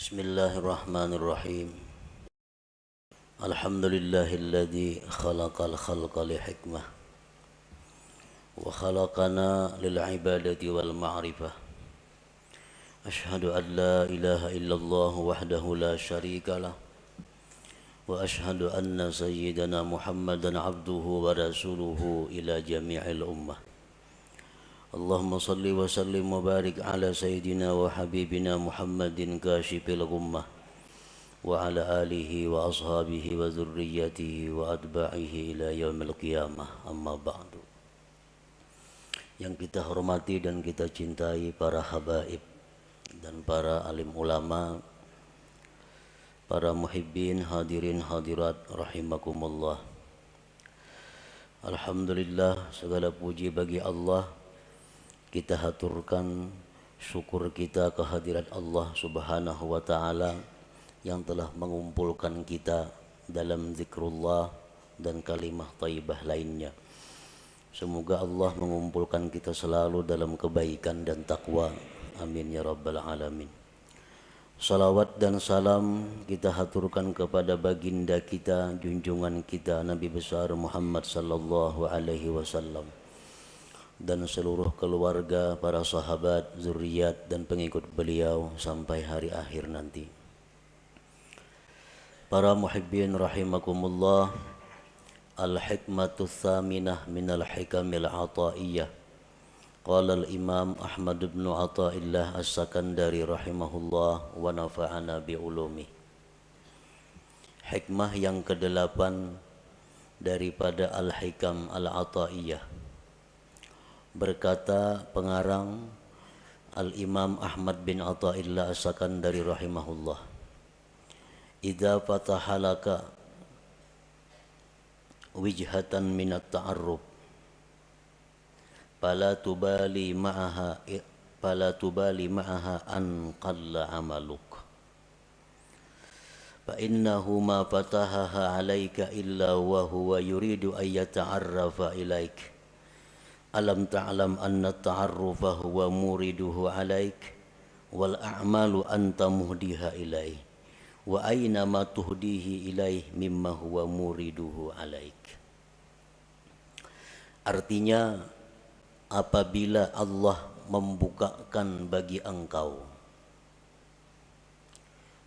Bismillahirrahmanirrahim. Alhamdulillahilladzi khalaqal khalqa li hikmah wa khalaqana lil ibadati wal ma'rifah. Ashhadu an la ilaha illallah wahdahu la syarika lah wa ashhadu anna sayyidana Muhammadan abduhu wa rasuluhu ila jami'il ummah. Allahumma salli wa sallim wa barik ala sayyidina wa habibina Muhammadin kashifil ghummah wa ala alihi wa ashabihi wa dhurriyyatihi wa atba'ihi ila yaumil qiyamah, amma ba'du. Yang kita hormati dan kita cintai para habaib dan para alim ulama, para muhibbin, hadirin hadirat rahimakumullah. Alhamdulillah, segala puji bagi Allah. Kita haturkan syukur kita kehadirat Allah Subhanahu wa ta'ala yang telah mengumpulkan kita dalam zikrullah dan kalimah thayyibah lainnya. Semoga Allah mengumpulkan kita selalu dalam kebaikan dan takwa. Amin ya rabbal alamin. Salawat dan salam kita haturkan kepada baginda kita, junjungan kita Nabi besar Muhammad sallallahu alaihi wasallam, dan seluruh keluarga, para sahabat, zuriat dan pengikut beliau sampai hari akhir nanti. Para muhibbin rahimakumullah, al-hikmatu tsaminah minal hikamil ataiyah. Qala al-imam Ahmad bin Athaillah as-Sakandari rahimahullah wa nafa'ana bi ulumi. Hikmah yang kedelapan daripada al-hikam al-ataiyah. Berkata pengarang Al-Imam Ahmad bin Athaillah As-Sakandari rahimahullah, idza fatahalaka wijhatan minat ta'arruf fala tubali ma'aha an qalla amaluk fa innahu ma fatahaha alayka illa wa huwa yuridu an yata'arrafa ilaik. Alam ta'lam anna ta'arrufa huwa muriduhu alaik wal a'malu anta muhdiha ilaih wa aina ma tuhdihi ilaih mimma huwa muriduhu alaik. Artinya, apabila Allah membukakan bagi engkau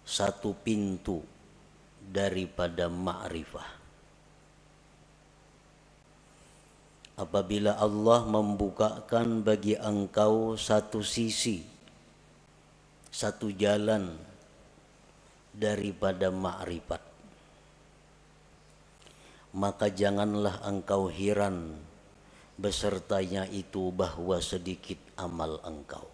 satu pintu daripada ma'rifah, apabila Allah membukakan bagi engkau satu sisi, satu jalan daripada ma'rifat, maka janganlah engkau heran besertanya itu bahwa sedikit amal engkau.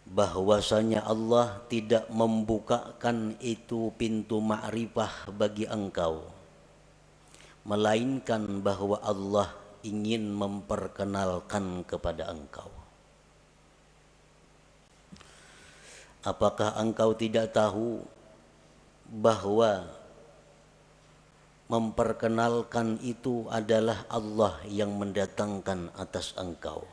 Bahwasanya Allah tidak membukakan itu pintu ma'rifah bagi engkau, melainkan bahwa Allah ingin memperkenalkan kepada engkau. Apakah engkau tidak tahu bahwa memperkenalkan itu adalah Allah yang mendatangkan atas engkau,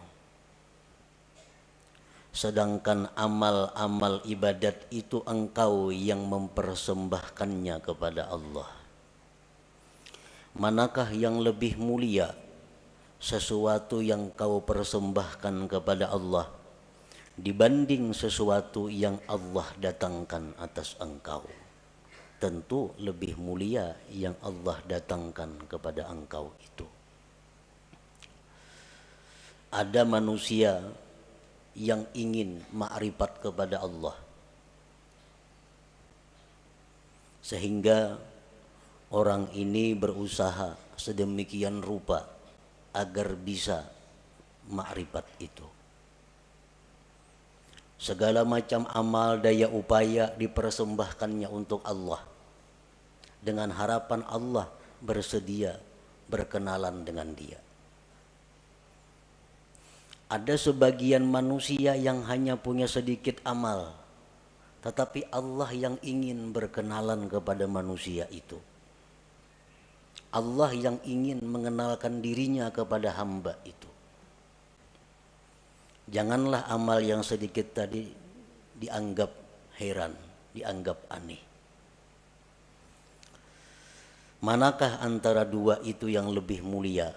sedangkan amal-amal ibadat itu engkau yang mempersembahkannya kepada Allah? Manakah yang lebih mulia, sesuatu yang kau persembahkan kepada Allah dibanding sesuatu yang Allah datangkan atas engkau? Tentu lebih mulia yang Allah datangkan kepada engkau itu. Ada manusia yang ingin ma'rifat kepada Allah, sehingga orang ini berusaha sedemikian rupa agar bisa ma'rifat itu. Segala macam amal daya upaya dipersembahkannya untuk Allah, dengan harapan Allah bersedia berkenalan dengan dia. Ada sebagian manusia yang hanya punya sedikit amal, tetapi Allah yang ingin berkenalan kepada manusia itu. Allah yang ingin mengenalkan dirinya kepada hamba itu. Janganlah amal yang sedikit tadi dianggap heran, dianggap aneh. Manakah antara dua itu yang lebih mulia,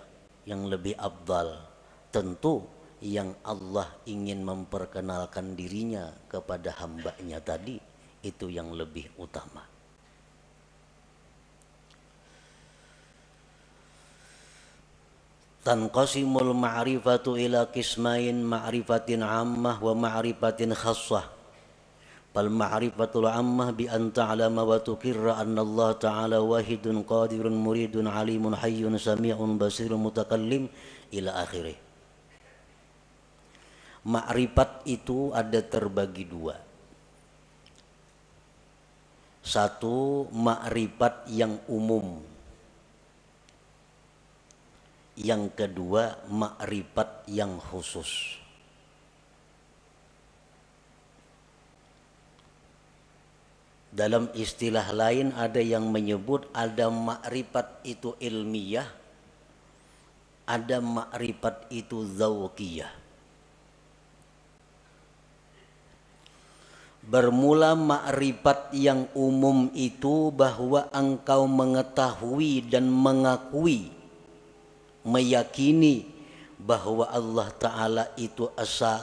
yang lebih afdal? Tentu yang Allah ingin memperkenalkan dirinya kepada hambanya tadi, itu yang lebih utama. Tanqasimul ma'rifatu ila qismain ma'rifatin ammah wa ma'rifatin khassah. Fal ma'rifatul ammah bi an ta'lama wa tuqirra anna Allah ta'ala wahidun qadirun muridun alimun hayyun sami'un basirun mutakallim ila akhirih. Ma'rifat itu ada terbagi dua. Satu, ma'rifat yang umum. Yang kedua, ma'rifat yang khusus. Dalam istilah lain ada yang menyebut ada ma'rifat itu ilmiah, ada ma'rifat itu dzauqiyah. Bermula ma'rifat yang umum itu bahwa engkau mengetahui dan mengakui, meyakini bahwa Allah Ta'ala itu esa,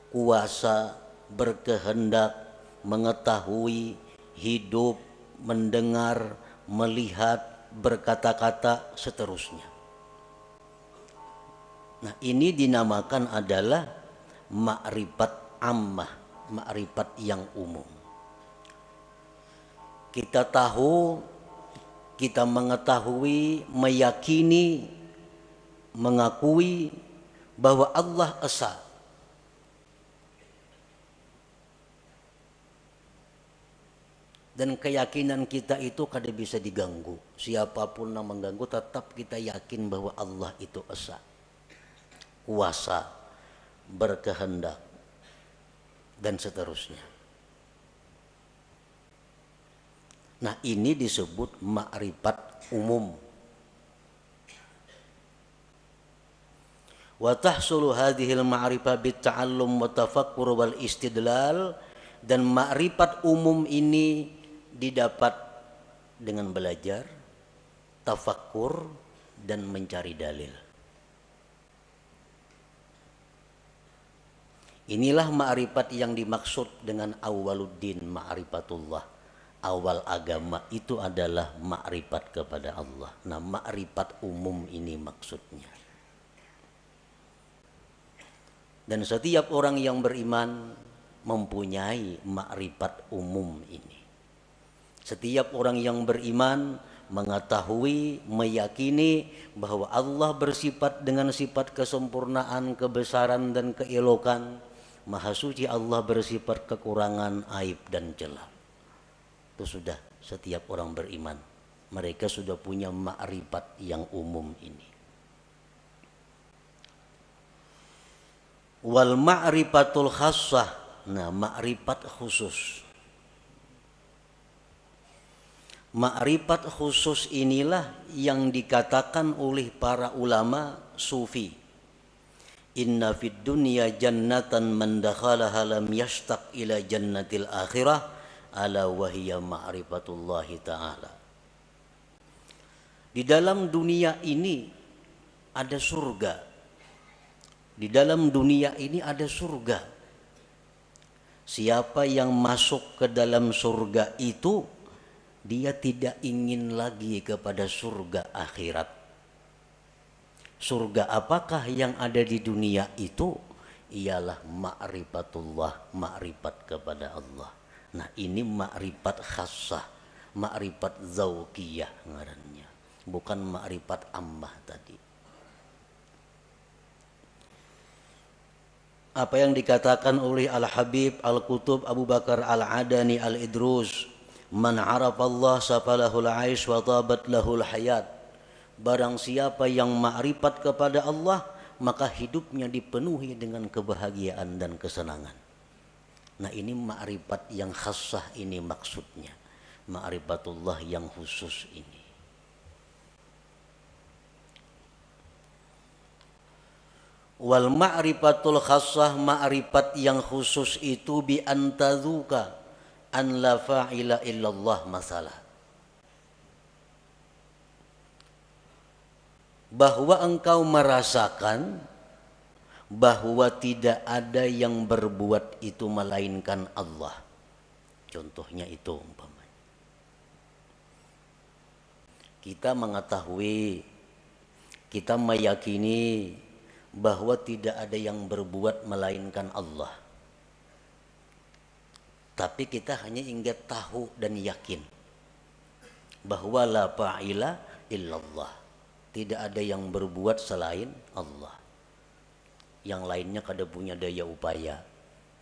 kuasa, berkehendak, mengetahui, hidup, mendengar, melihat, berkata-kata, seterusnya. Nah, ini dinamakan adalah ma'rifat ammah, ma'rifat yang umum. Kita tahu, kita mengetahui, meyakini, mengakui bahwa Allah esa. Dan keyakinan kita itu kada bisa diganggu. Siapapun yang mengganggu, tetap kita yakin bahwa Allah itu esa, kuasa, berkehendak, dan seterusnya. Nah, ini disebut ma'rifat umum. Wa tahsulu hadhil ma'rifah bitta'allum wa tafakkur wal istidlal, dan ma'rifat umum ini didapat dengan belajar, tafakkur, dan mencari dalil. Inilah ma'rifat yang dimaksud dengan awwaluddin ma'rifatullah. Awal agama itu adalah ma'rifat kepada Allah. Nah, ma'rifat umum ini maksudnya. Dan setiap orang yang beriman mempunyai ma'rifat umum ini. Setiap orang yang beriman mengetahui, meyakini bahwa Allah bersifat dengan sifat kesempurnaan, kebesaran, dan keelokan. Maha suci Allah bersifat kekurangan, aib, dan celah. Itu sudah setiap orang beriman. Mereka sudah punya ma'rifat yang umum ini. Wal ma'rifatul khassah, nah ma'rifat khusus. Ma'rifat khusus inilah yang dikatakan oleh para ulama sufi. Inna fid dunya jannatan man dakhalaha lam yashtaq ila jannatil akhirah ala wahiyya ma'rifatullahi ta'ala. Di dalam dunia ini ada surga. Di dalam dunia ini ada surga. Siapa yang masuk ke dalam surga itu, dia tidak ingin lagi kepada surga akhirat. Surga apakah yang ada di dunia itu? Ialah ma'rifatullah, ma'rifat kepada Allah. Nah, ini ma'rifat khassah, ma'rifat dzauqiyah ngarannya, bukan ma'rifat ammah tadi. Apa yang dikatakan oleh Al-Habib Al-Qutub Abu Bakar Al-Adani Al-Idrus, man arafallah safalahul aish wa tabat lahul hayat. Barang siapa yang ma'rifat kepada Allah, maka hidupnya dipenuhi dengan kebahagiaan dan kesenangan. Nah, ini ma'rifat yang khassah ini maksudnya. Ma'rifatullah yang khusus ini. Wal ma'rifatul khassah, ma'rifat yang khusus itu bi antazuka an la fa'ila illallah masalah. Bahwa engkau merasakan bahwa tidak ada yang berbuat itu melainkan Allah. Contohnya itu umpamanya. Kita mengetahui, kita meyakini bahwa tidak ada yang berbuat melainkan Allah. Tapi kita hanya ingin tahu dan yakin bahwa la fa'ila illallah. Tidak ada yang berbuat selain Allah. Yang lainnya kada punya daya upaya.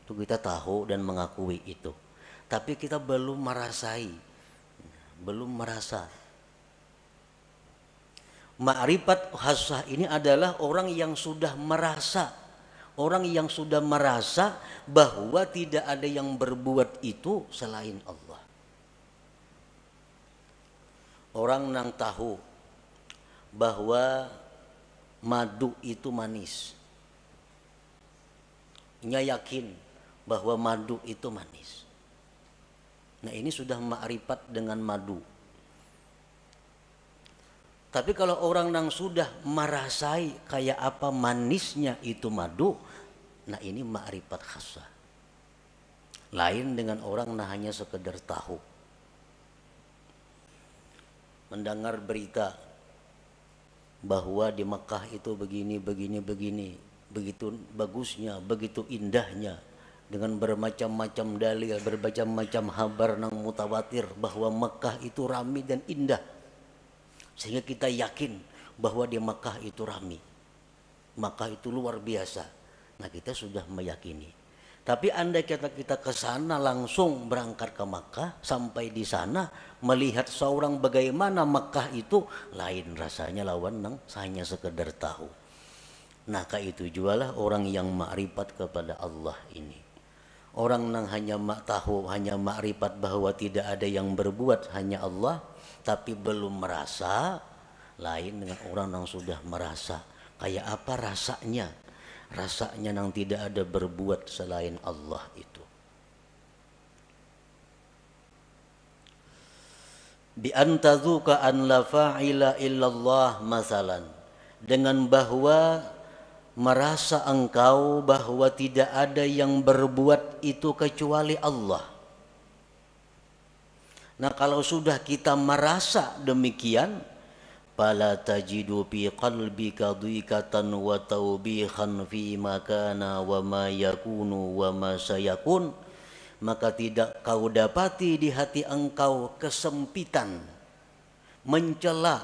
Itu kita tahu dan mengakui itu. Tapi kita belum merasai. Belum merasa. Ma'rifat khassah ini adalah orang yang sudah merasa. Orang yang sudah merasa bahwa tidak ada yang berbuat itu selain Allah. Orang yang tahu bahwa madu itu manis. Nya yakin bahwa madu itu manis. Nah, ini sudah ma'rifat dengan madu. Tapi kalau orang yang sudah merasai kayak apa manisnya itu madu, nah ini ma'rifat khassah. Lain dengan orang yang hanya sekedar tahu. Mendengar berita bahwa di Mekah itu begini, begitu bagusnya, begitu indahnya, dengan bermacam-macam dalil, bermacam-macam kabar nang mutawatir bahwa Mekah itu ramai dan indah, sehingga kita yakin bahwa di Mekah itu ramai, Mekah itu luar biasa. Nah, kita sudah meyakini. Tapi andai kita ke sana langsung berangkat ke Makkah, sampai di sana melihat seorang bagaimana Makkah itu, lain rasanya lawan nang hanya sekedar tahu. Nah, itu jualah orang yang ma'rifat kepada Allah ini. Orang nang hanya tahu, hanya ma'rifat bahwa tidak ada yang berbuat hanya Allah, tapi belum merasa, lain dengan orang yang sudah merasa. Kayak apa rasanya? Rasanya nang tidak ada berbuat selain Allah itu. Bi antazuka an la fa'ila illallah masalan. Dengan bahwa merasa engkau bahwa tidak ada yang berbuat itu kecuali Allah. Nah, kalau sudah kita merasa demikian, fala tajidu fi qalbika dhiqatan wa tawbihan fi ma kana wa ma yakunu wa ma sayakun, maka tidak kau dapati di hati engkau kesempitan, mencela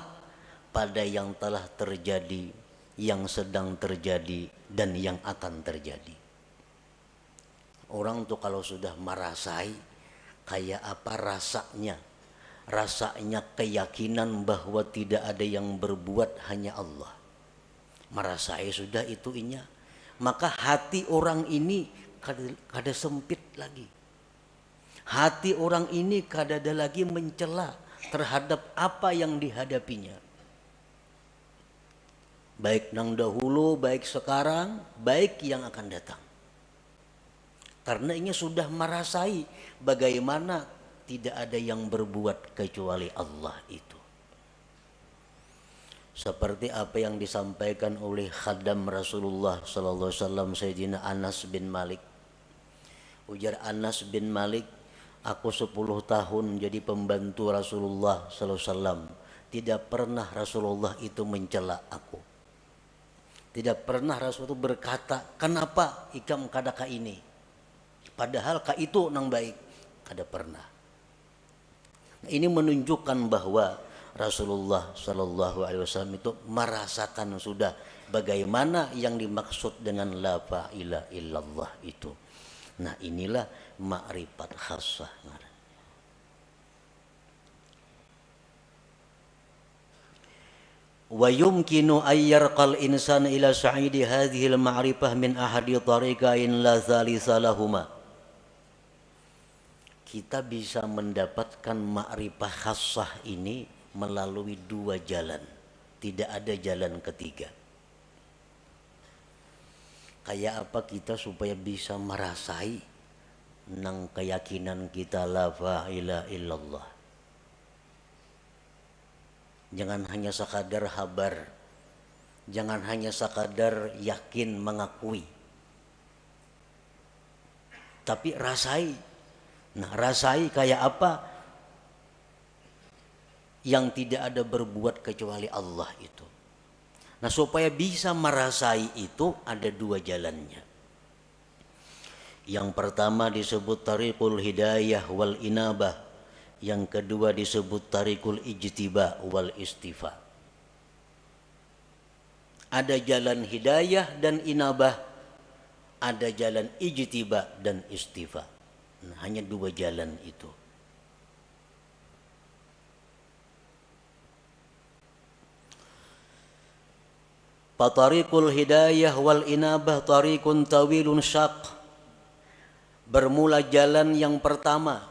pada yang telah terjadi, yang sedang terjadi, dan yang akan terjadi. Orang tuh kalau sudah merasai kayak apa rasanya, keyakinan bahwa tidak ada yang berbuat hanya Allah, merasai sudah itu inya, maka hati orang ini kada sempit lagi. Hati orang ini kada ada lagi mencela terhadap apa yang dihadapinya, baik nang dahulu, baik sekarang, baik yang akan datang. Karena ini sudah merasai bagaimana tidak ada yang berbuat kecuali Allah itu. Seperti apa yang disampaikan oleh khadam Rasulullah sallallahu alaihi wasallam, Sayyidina Anas bin Malik. Ujar Anas bin Malik, aku 10 tahun jadi pembantu Rasulullah sallallahu alaihi wasallam. Tidak pernah Rasulullah itu mencela aku. Tidak pernah Rasul itu berkata, kenapa ikam kadaka ini? Padahal ka itu nang baik. Kada pernah. Ini menunjukkan bahwa Rasulullah Shallallahu Alaihi Wasallam itu merasakan sudah bagaimana yang dimaksud dengan la ilaha illallah itu. Nah, inilah ma'rifat khassah. Wa yumkinu ayyarqal insan ila sa'idi hadhil ma'rifah min ahadi tariqain la thalitha lahuma. Kita bisa mendapatkan ma'rifah khassah ini melalui 2 jalan. Tidak ada jalan ketiga. Kayak apa kita supaya bisa merasai nang keyakinan kita la ilaha illallah. Jangan hanya sekadar habar, jangan hanya sekadar yakin mengakui, tapi rasai. Nah, rasai kayak apa? Yang tidak ada berbuat kecuali Allah itu. Nah, supaya bisa merasai itu ada dua jalannya. Yang pertama disebut tariqul hidayah wal inabah. Yang kedua disebut tariqul ijtiba wal istifa. Ada jalan hidayah dan inabah, ada jalan ijtiba dan istifa. Nah, hanya dua jalan itu. Fatariqul hidayah wal inabah tariqun tawilun syaq. Bermula jalan yang pertama,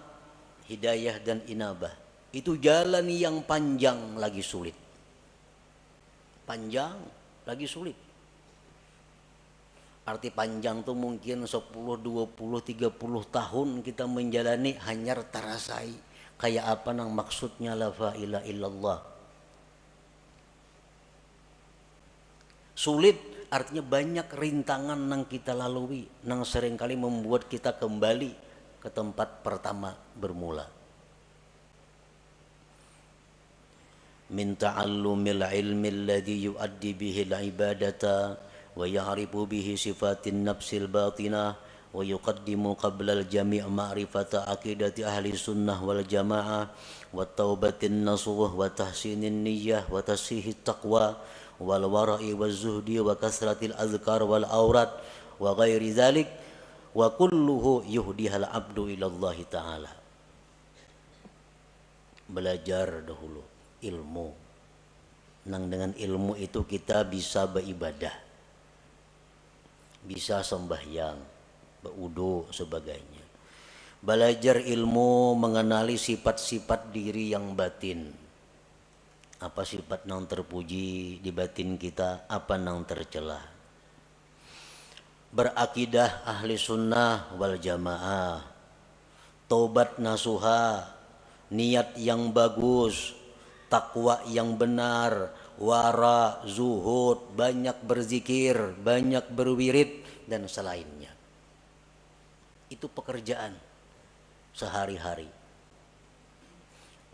hidayah dan inabah. Itu jalan yang panjang lagi sulit. Panjang lagi sulit. Arti panjang tuh mungkin 10, 20, 30 tahun kita menjalani hanya terasai. Kayak apa nang maksudnya la ilaha illallah. Sulit artinya banyak rintangan nang kita lalui, nang seringkali membuat kita kembali ke tempat pertama bermula. Min ta'allumil ilmi alladhi yuaddi bihi al-ibadata wa ya'rifu bihi sifatin nafsil batinah wa yuqaddimu qabla al-jami' ma'rifata aqidati ahli sunnah wal jamaah wa taubatin nasuh wa tahsinin niyyah wa tasihit taqwa wal wara'i wal zuhdi wa kasratil azkar wal aurat wa ghairi dhalik wa kulluhu yuhdihal abdu ilallahi ta'ala. Belajar dahulu ilmu, nang dengan ilmu itu kita bisa beribadah, bisa sembahyang, berwudu sebagainya. Belajar ilmu mengenali sifat-sifat diri yang batin. Apa sifat nang terpuji di batin kita, apa nang tercela. Berakidah ahli sunnah wal jamaah, taubat nasuha, niat yang bagus, takwa yang benar, wara, zuhud, banyak berzikir, banyak berwirid dan selainnya. Itu pekerjaan sehari-hari.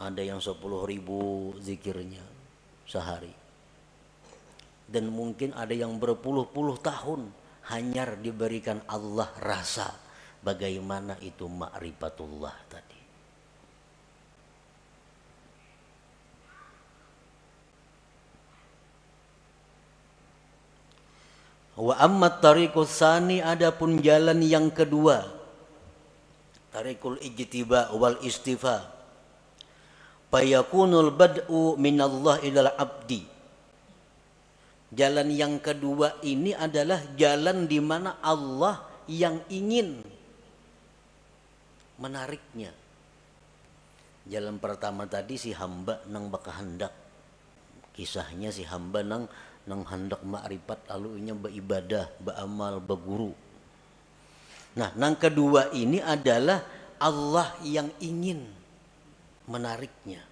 Ada yang 10.000 zikirnya sehari. Dan mungkin ada yang berpuluh-puluh tahun hanya diberikan Allah rasa bagaimana itu ma'rifatullah tadi. Wa ammat tariqus tsani, adapun jalan yang kedua, tariqul ijtiba wal istifa. Fayakunul bad'u minallah ilal abdi. Jalan yang kedua ini adalah jalan di mana Allah yang ingin menariknya. Jalan pertama tadi si hamba nang bakahandak. Kisahnya si hamba nang hendak ma'rifat lalu inya beribadah, beramal, berguru. Nah, nang kedua ini adalah Allah yang ingin menariknya.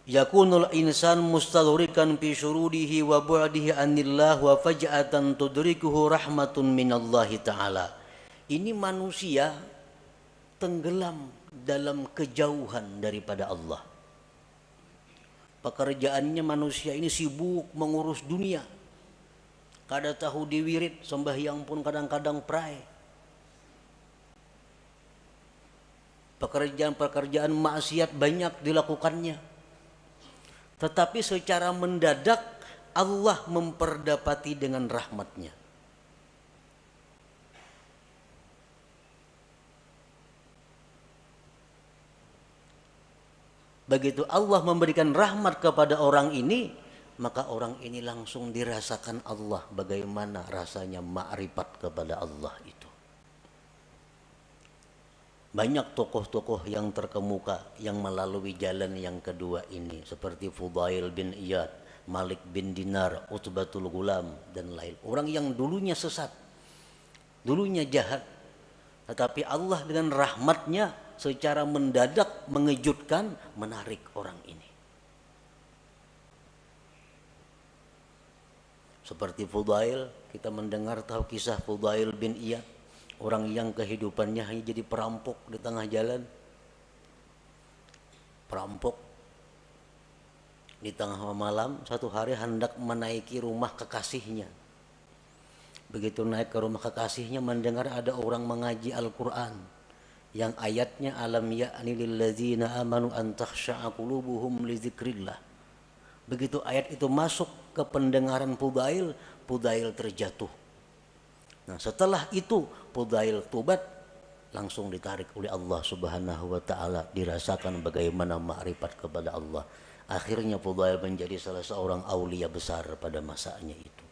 Yakunul insan mustadhrikan fi syurudihi wa bu'dihi anillah wa faj'atan tudrikuhu rahmatun minallahi ta'ala. Ini manusia tenggelam dalam kejauhan daripada Allah. Pekerjaannya manusia ini sibuk mengurus dunia. Kada tahu diwirid, sembahyang pun kadang-kadang pray. Pekerjaan-pekerjaan maksiat banyak dilakukannya. Tetapi secara mendadak Allah memperdapati dengan rahmatnya. Begitu Allah memberikan rahmat kepada orang ini, maka orang ini langsung dirasakan Allah bagaimana rasanya ma'rifat kepada Allah itu. Banyak tokoh-tokoh yang terkemuka yang melalui jalan yang kedua ini, seperti Fudail bin Iyad, Malik bin Dinar, Utbatul Gulam dan lain. Orang yang dulunya sesat, dulunya jahat, tetapi Allah dengan rahmatnya secara mendadak mengejutkan, menarik orang ini. Seperti Fudail, kita mendengar tahu kisah Fudail bin Iyad, orang yang kehidupannya hanya jadi perampok di tengah jalan. Perampok di tengah malam, satu hari hendak menaiki rumah kekasihnya. Begitu naik ke rumah kekasihnya, mendengar ada orang mengaji Al-Quran yang ayatnya alam ya'ni lilladzina amanu an takhsha'a qulubuhum li dzikrillah. Begitu ayat itu masuk ke pendengaran Fudail, Fudail terjatuh. Nah, setelah itu Fudail tobat, langsung ditarik oleh Allah Subhanahu wa taala, dirasakan bagaimana makrifat kepada Allah. Akhirnya Fudail menjadi salah seorang aulia besar pada masanya itu.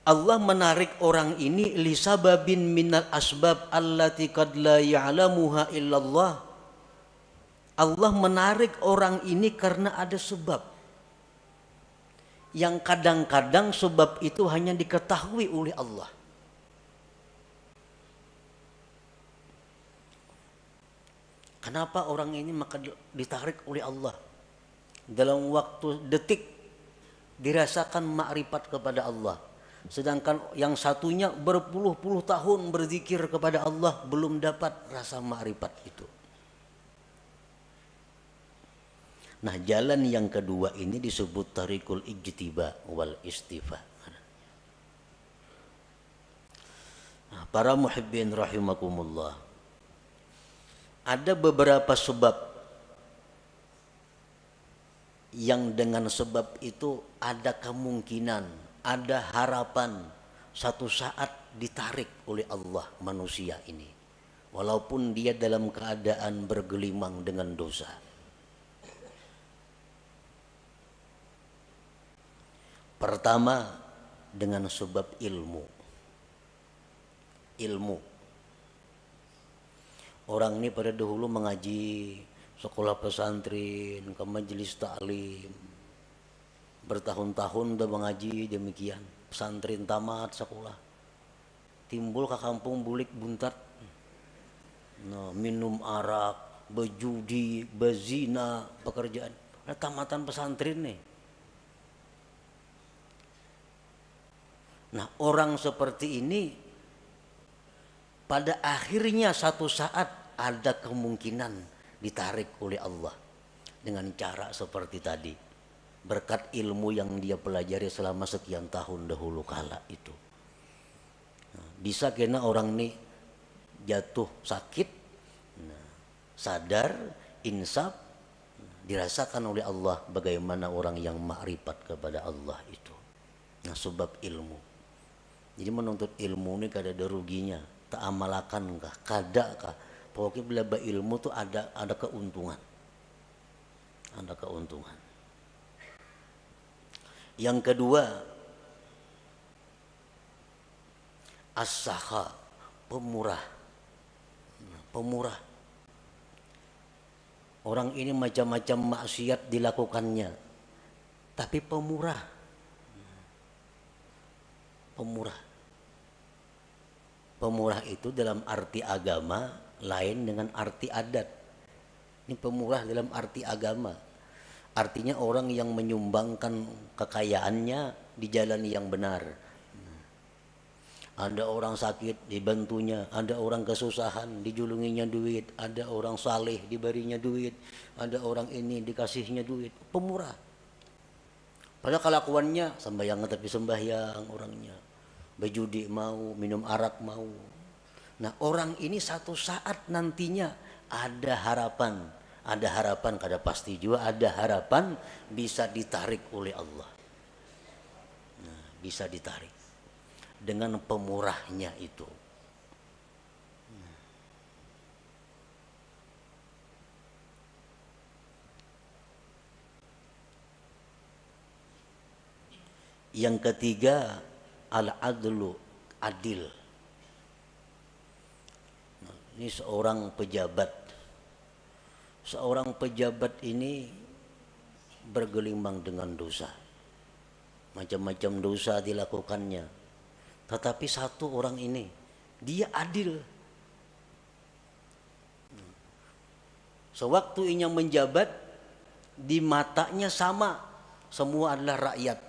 Allah menarik orang ini lisababin minal asbab allati qad la ya'lamuha illallah. Allah menarik orang ini karena ada sebab yang kadang-kadang sebab itu hanya diketahui oleh Allah. Kenapa orang ini maka ditarik oleh Allah? Dalam waktu detik dirasakan makrifat kepada Allah. Sedangkan yang satunya berpuluh-puluh tahun berzikir kepada Allah belum dapat rasa makrifat itu. Nah, jalan yang kedua ini disebut tarikul ijtiba wal istifa. Nah, para muhibbin rahimakumullah, ada beberapa sebab yang dengan sebab itu ada kemungkinan, ada harapan satu saat ditarik oleh Allah manusia ini, walaupun dia dalam keadaan bergelimang dengan dosa. Pertama, dengan sebab ilmu. Orang ini pada dahulu mengaji, sekolah pesantren, ke majelis taklim, bertahun-tahun udah mengaji demikian, pesantren tamat sekolah, timbul ke kampung bulik buntat, nah, minum arak, berjudi, berzina, pekerjaan. Nah, tamatan pesantren nih. Nah, orang seperti ini pada akhirnya satu saat ada kemungkinan ditarik oleh Allah dengan cara seperti tadi, berkat ilmu yang dia pelajari selama sekian tahun dahulu kala itu. Nah, bisa kena orang ini jatuh sakit, nah, sadar, insaf, dirasakan oleh Allah bagaimana orang yang makrifat kepada Allah itu. Nah, sebab ilmu. Jadi menuntut ilmu ini kada ada ruginya, tak amalakan kah, kada kah. Pokoknya bila ilmu tuh ada keuntungan. Ada keuntungan. Yang kedua, as-sakha, pemurah. Pemurah. Orang ini macam-macam maksiat dilakukannya, tapi pemurah. Pemurah. Pemurah itu dalam arti agama lain dengan arti adat. Ini pemurah dalam arti agama. Artinya orang yang menyumbangkan kekayaannya di jalan yang benar. Ada orang sakit dibantunya, ada orang kesusahan dijulunginya duit, ada orang saleh diberinya duit, ada orang ini dikasihnya duit. Pemurah. Padahal kelakuannya sembahyang tapi sembahyang orangnya. Berjudi mau, minum arak mau. Nah, orang ini satu saat nantinya ada harapan kada pasti juga, ada harapan bisa ditarik oleh Allah. Nah, bisa ditarik dengan pemurahnya itu. Yang ketiga, al-adlu, adil. Ini seorang pejabat. Seorang pejabat ini bergelimang dengan dosa. Macam-macam dosa dilakukannya. Tetapi satu orang ini, dia adil. Sewaktu ia menjabat, di matanya sama, semua adalah rakyat.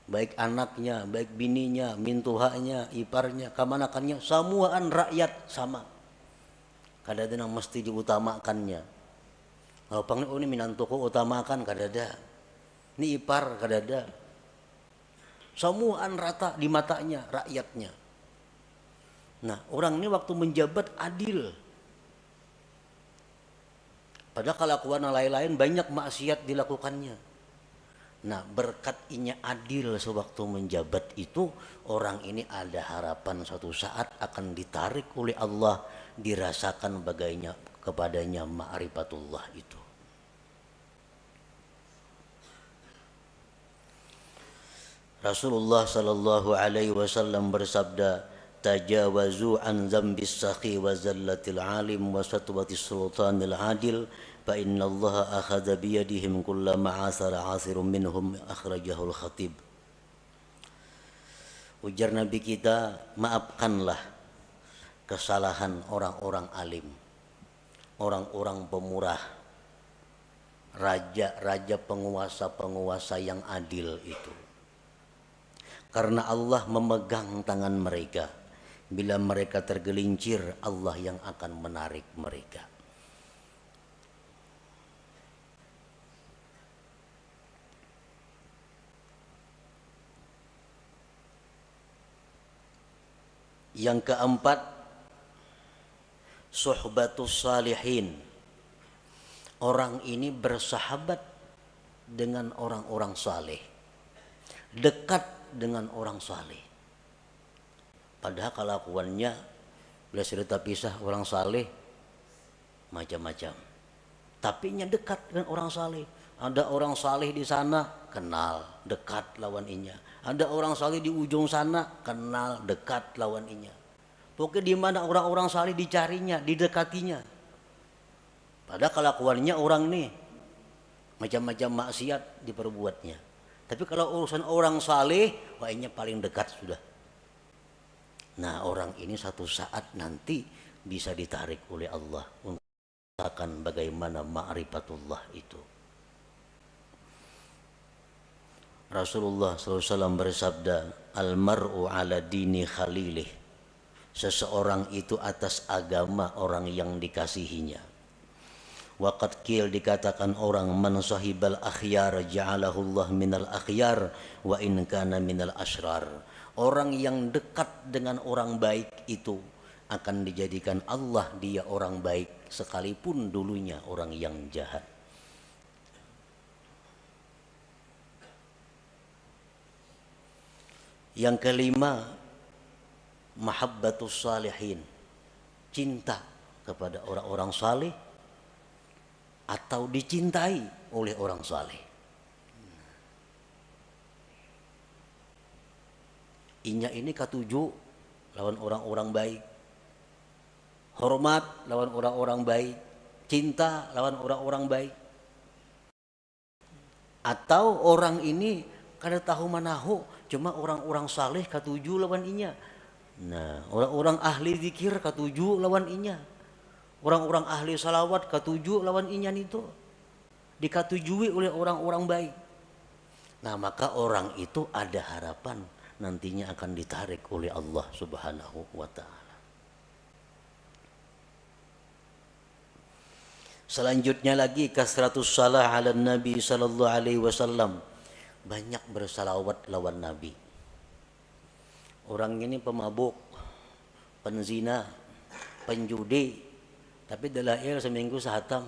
Baik anaknya, baik bininya, mintuhanya, iparnya, kamanakannya, semuaan rakyat sama. Kadang-kadang mesti diutamakannya. Kalau panggil, oh ini minantuku utamakan, kadada. Ini ipar, kadada. Semuaan rata di matanya, rakyatnya. Nah, orang ini waktu menjabat adil. Padahal kelakuan lain-lain banyak maksiat dilakukannya. Nah, berkat inya adil sewaktu menjabat itu, orang ini ada harapan suatu saat akan ditarik oleh Allah, dirasakan bagainya kepadanya ma'rifatullah itu. Rasulullah sallallahu alaihi wasallam bersabda, tajawazu an dzambis sakhi wa zallatil alim wa satwatis sultanil adil fa innallaha akhadha bi yadihim kullama asara asirun minhum, akhrajahul khatib. Ujar Nabi kita, maafkanlah kesalahan orang-orang alim, orang-orang pemurah, raja-raja, penguasa-penguasa yang adil itu. Karena Allah memegang tangan mereka. Bila mereka tergelincir, Allah yang akan menarik mereka. Yang keempat, suhbatus salihin. Orang ini bersahabat dengan orang-orang saleh, dekat dengan orang saleh. Padahal kelakuannya bila cerita pisah orang saleh macam-macam, tapi nya dekat dengan orang saleh. Ada orang saleh di sana, kenal, dekat lawan inya. Ada orang saleh di ujung sana, kenal, dekat lawan inya. Pokoknya di mana orang-orang saleh dicarinya, didekatinya. Padahal kelakuannya orang nih macam-macam maksiat diperbuatnya. Tapi kalau urusan orang saleh, wahnya paling dekat sudah. Nah, orang ini satu saat nanti bisa ditarik oleh Allah untuk merasakan bagaimana ma'rifatullah itu. Rasulullah SAW bersabda, almar'u ala dini khalilih. Seseorang itu atas agama orang yang dikasihinya. Waqad qil, dikatakan orang, man sahibal akhyar ja'alahullah minal akhyar wa in kana minal asrar. Orang yang dekat dengan orang baik itu akan dijadikan Allah dia orang baik sekalipun dulunya orang yang jahat. Yang kelima, mahabbatus salihin. Cinta kepada orang-orang saleh atau dicintai oleh orang saleh. Inya ini katuju lawan orang-orang baik, hormat lawan orang-orang baik, cinta lawan orang-orang baik. Atau orang ini kada tahu manahu, cuma orang-orang saleh katuju lawan inya. Nah, orang-orang ahli zikir katuju lawan inya. Orang-orang ahli salawat katuju lawan inyan itu, dikatujui oleh orang-orang baik. Nah, maka orang itu ada harapan nantinya akan ditarik oleh Allah Subhanahu wa ta'ala. Selanjutnya lagi, kasratus salah ala Nabi sallallahu alaihi wasallam. Banyak bersalawat lawan Nabi. Orang ini pemabuk, penzina, penjudi, tapi dalail seminggu sehatam.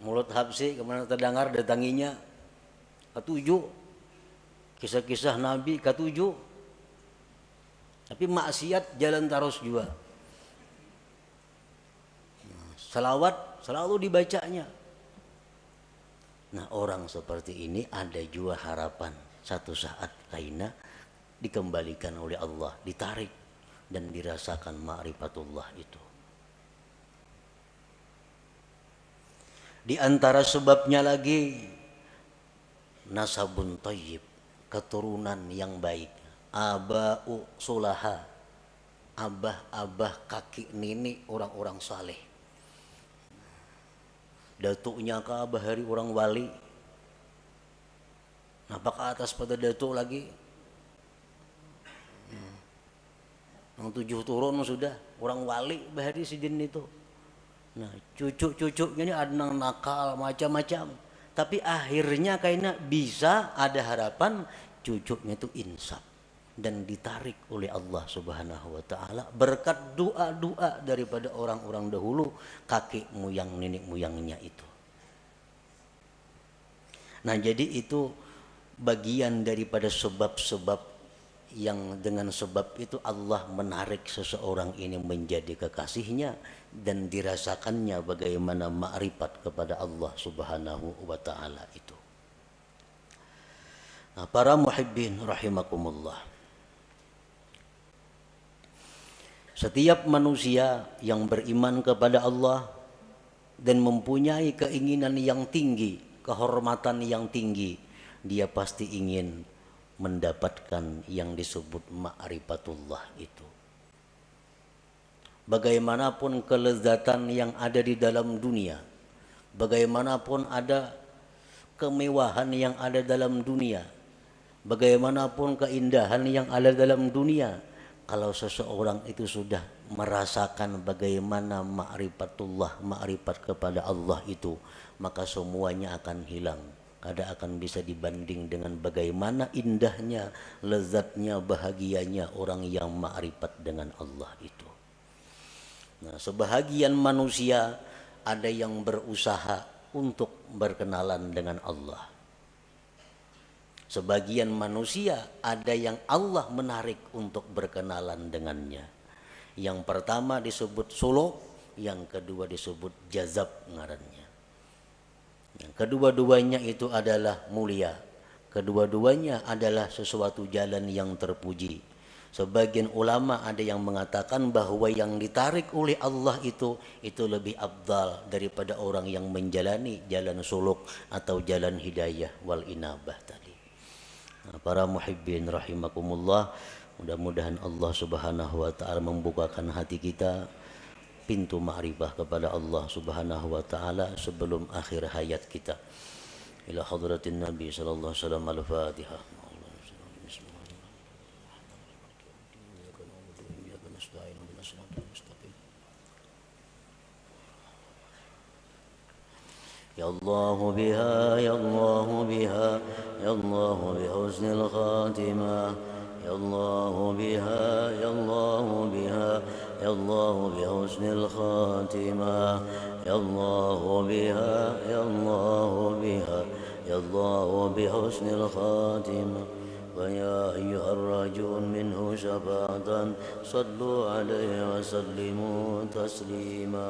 Mulut habsi kemana terdengar datanginya, ketujuh kisah-kisah Nabi ketujuh, tapi maksiat jalan terus juga. Salawat selalu dibacanya. Nah, orang seperti ini ada juga harapan satu saat lainnya dikembalikan oleh Allah, ditarik dan dirasakan ma'rifatullah itu. Di antara sebabnya lagi nasabun thayyib, keturunan yang baik. Aba'u sulaha, abah-abah kakek nenek orang-orang saleh. Datuknya ke abah hari orang wali. Nampak ke atas pada datuk lagi. Yang 7 turun sudah orang wali bahari sidin itu. Nah cucu-cucunya ini ada yang nakal macam-macam. Tapi akhirnya kayaknya bisa ada harapan cucunya itu insaf dan ditarik oleh Allah Subhanahu wa taala berkat doa-doa daripada orang-orang dahulu, kakek moyang nenek moyangnya itu. Nah, jadi itu bagian daripada sebab-sebab yang dengan sebab itu Allah menarik seseorang ini menjadi kekasihnya dan dirasakannya bagaimana ma'rifat kepada Allah Subhanahu wa taala itu. Nah, para muhibbin rahimakumullah. Setiap manusia yang beriman kepada Allah dan mempunyai keinginan yang tinggi, kehormatan yang tinggi, dia pasti ingin mendapatkan yang disebut ma'rifatullah itu. Bagaimanapun kelezatan yang ada di dalam dunia, bagaimanapun ada kemewahan yang ada dalam dunia, bagaimanapun keindahan yang ada dalam dunia, kalau seseorang itu sudah merasakan bagaimana ma'rifatullah, ma'rifat kepada Allah itu, maka semuanya akan hilang. Kada akan bisa dibanding dengan bagaimana indahnya, lezatnya, bahagianya orang yang ma'rifat dengan Allah itu. Nah, sebahagian manusia ada yang berusaha untuk berkenalan dengan Allah. Sebagian manusia ada yang Allah menarik untuk berkenalan dengannya. Yang pertama disebut suluk, yang kedua disebut jazab ngarannya. Yang kedua-duanya itu adalah mulia. Kedua-duanya adalah sesuatu jalan yang terpuji. Sebagian ulama ada yang mengatakan bahwa yang ditarik oleh Allah itu lebih afdal daripada orang yang menjalani jalan suluk atau jalan hidayah wal inabah tadi. Nah, para muhibbin rahimakumullah, mudah-mudahan Allah Subhanahu wa taala membukakan hati kita pintu ma'rifah kepada Allah Subhanahu wa taala sebelum akhir hayat kita. Ila hadratin Nabi sallallahu alaihi wasallam, al-Fatihah. Ya Allah biha, ya Allah biha, ya Allah bi husnil khatimah. Ya Allah biha, ya Allah biha, ya Allah bi husnil khatimah. Ya Allah biha, ya Allah biha, ya Allah bi husnil khatimah. ويا أيها الراجون منه شفاعة صلوا عليه وسلموا تسليما.